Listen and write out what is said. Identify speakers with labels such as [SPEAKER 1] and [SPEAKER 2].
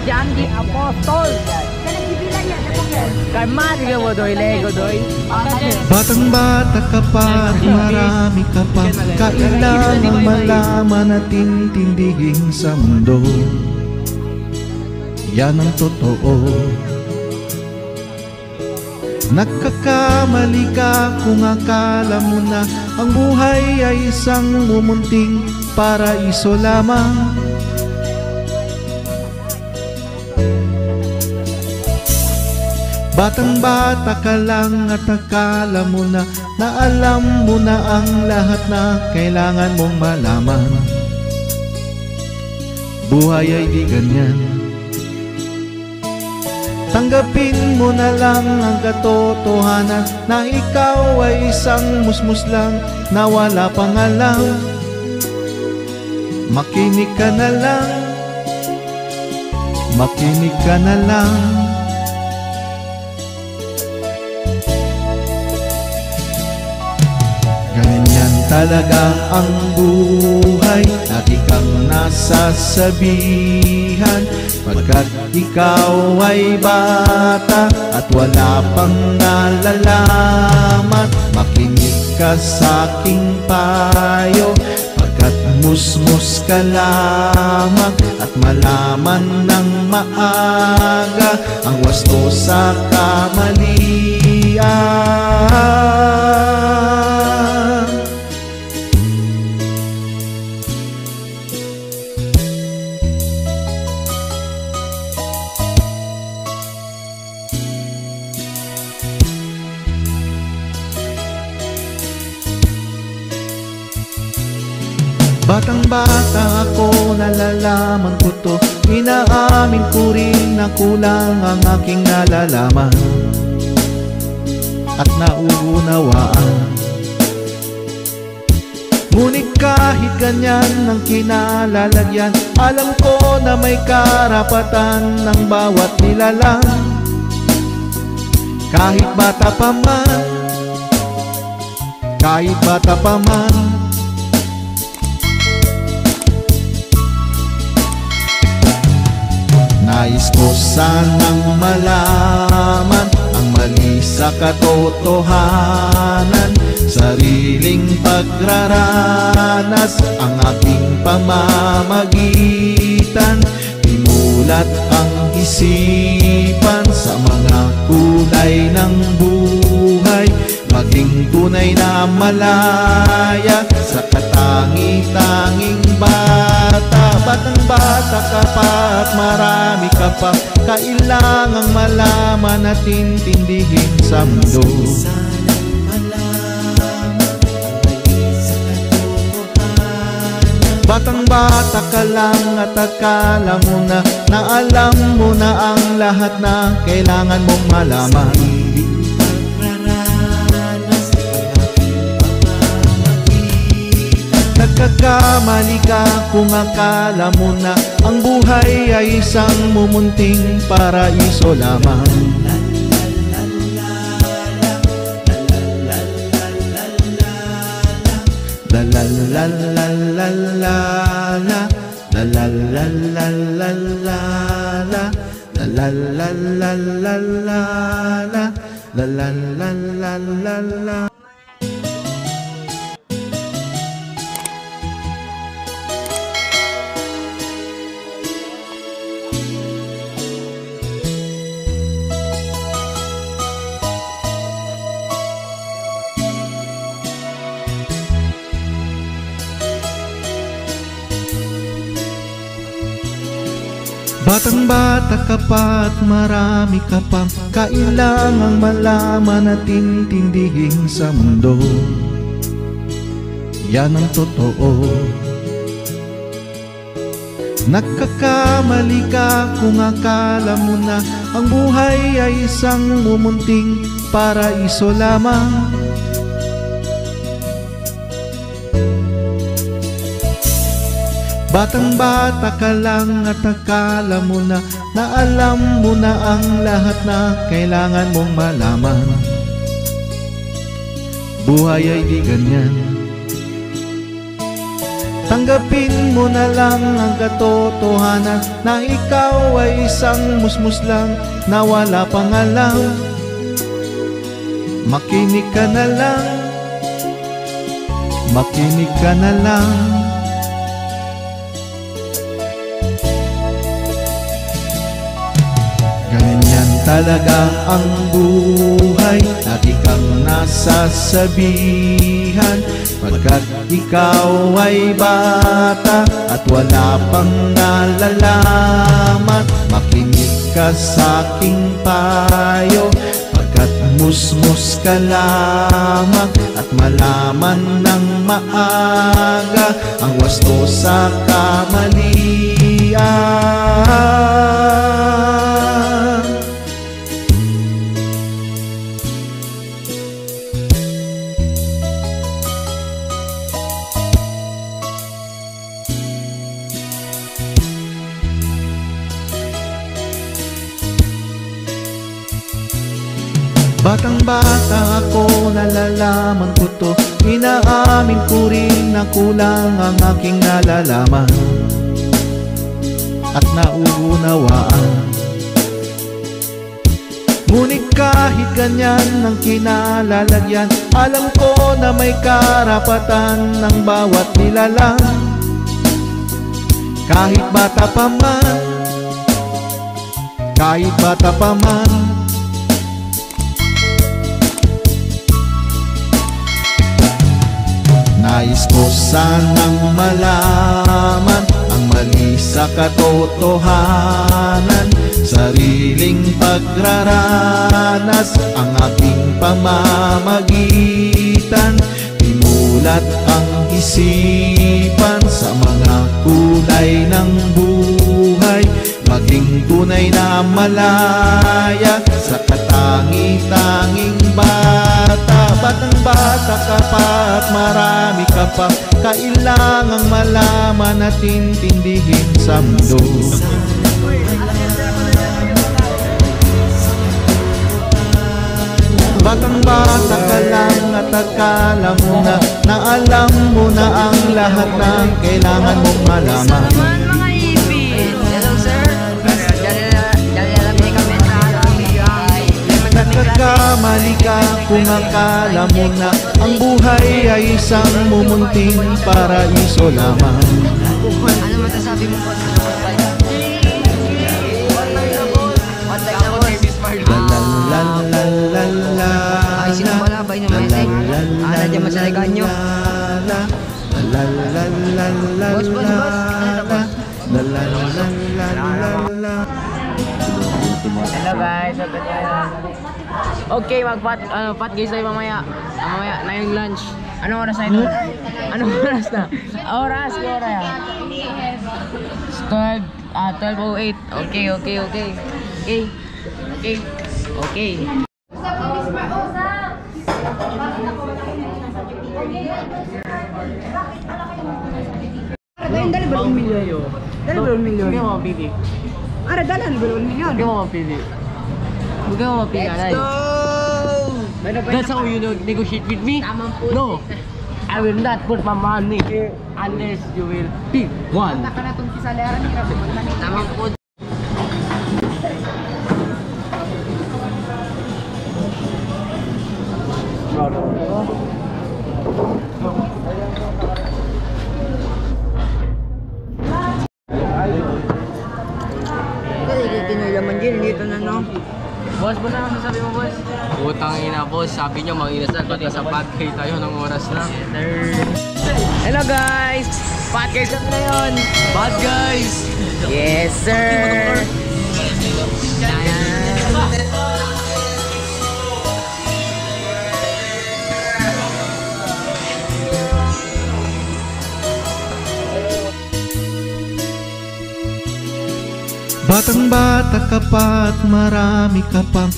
[SPEAKER 1] Jan di Apostol. Kay Mario Godoy, Lego Godoy.
[SPEAKER 2] Batang bata ka pa at marami ka pa, kailangang malaman at intindihin sa mundo. Yan ang totoo. Nagkakamali ka kung akala mo na ang buhay ay isang mumunting paraiso lamang. Batang bata ka lang at akala mo na alam mo na ang lahat na kailangan mong malaman. Buhay ay di ganyan. Tanggapin mo na lang ang katotohanan na ikaw ay isang musmus lang na wala pang alam. Makinig ka na lang, makinig ka na lang. Ganyan talaga ang buhay, lagi kang nasasabihan, pagkat ikaw ay bata at wala pang nalalaman. Makinig ka sa aking payo, pagkat musmus ka lamang, at malaman ng maaga ang wasto sa kamalian. Batang bata ako, nalalaman ko to, inaamin ko rin na kulang ang aking nalalaman at nauunawaan. Ngunit kahit ganyan ang kinalalagyan, alam ko na may karapatan ng bawat nilalang. Kahit bata pa man, kahit bata pa man, nais ko sanang malaman ang mali sa katotohanan, sariling pagraranas ang aking pamamagitan. Imulat ang isipan sa mga kulay ng buhay, maging tunay na malaya sa katangi-tanging bata. Batang bata ka pa at marami ka pa, kailangang malaman at intindihin sa mundo. Batang bata ka lang at akala mo na alam mo na ang lahat na kailangan mong malaman. Nagkakamali ka kung akala mo na ang buhay ay isang mumunting paraiso lamang. La la la la la la la, la la la la la la la, la la la la la la la, la la la la la la. Batang bata ka pa at marami ka pa, kailangang malaman at intindihin sa mundo. Yan ang totoo. Nagkakamali ka kung akala mo na ang buhay ay isang mumunting paraiso lamang. Batang bata ka lang at akala mo na alam mo na ang lahat na kailangan mong malaman. Buhay ay di ganyan. Tanggapin mo na lang ang katotohanan na ikaw ay isang musmus lang na wala pang alam. Makinig ka na lang, makinig ka na lang. Ganyan talaga ang buhay, lagi kang nasasabihan, pagkat ikaw ay bata at wala pang nalalaman. Makinig ka sa aking payo, pagkat musmus ka lamang, at malaman ng maaga ang wasto sa kamalian. Batang bata ako, nalalaman ko to. Inaamin ko rin na kulang ang aking nalalaman at nauunawaan. Ngunit kahit ganyan ang kinalalagyan, alam ko na may karapatan ng bawat nilalang. Kahit bata pa man, kahit bata pa man, nais ko sanang malaman ang mali sa katotohanan, sariling pagraranas ang aking pamamagitan. Imulat ang isipan sa mga kulay ng buhay, maging tunay na malaya sa katangi-tanging bata. Batang bata ka pa at marami ka pa kailangang malaman at intindihin sa mundo. Batang bata ka lang at akala mo na alam mo na ang lahat ng kailangan mong malaman.
[SPEAKER 3] Mga ibig. Hello sir.
[SPEAKER 2] Nagkakamali ka kung akala mo na ang buhay ay isang mumunting paraiso lamang.
[SPEAKER 3] Ano masasabi mo po sa ay, sino pala ba yung meseng? Nandiyan masalagaan nyo. Boss, boss, boss.
[SPEAKER 1] Hello guys, okay, pat guys tayo mamaya. Mamaya na yung lunch. Anong oras na ito? Anong oras na? Oras, yung oras yan. 12:08. Okay.
[SPEAKER 3] Dali ba 1 milyon? Dali ba 1 milyon?
[SPEAKER 1] Hindi mo mapili.
[SPEAKER 3] Ara, dali ba 1 milyon?
[SPEAKER 1] Hindi mo mapili. Hindi mo mapili.
[SPEAKER 3] Let's go!
[SPEAKER 1] That's how you negotiate with me? No. I will not put my money here unless you will pick one.
[SPEAKER 3] Taka na itong kisaleran ni Rabi. Tamang po. Tinulaman din dito na no.
[SPEAKER 1] Boss, ano masasabi mo, boss?
[SPEAKER 4] Utang ina boss, sabi nyo mag-inasal pati sa podcast tayo ng oras na.
[SPEAKER 1] Hello guys! Podcast na ngayon!
[SPEAKER 4] Bad guys!
[SPEAKER 1] Yes sir!
[SPEAKER 2] Batang bata ka pa at marami ka pang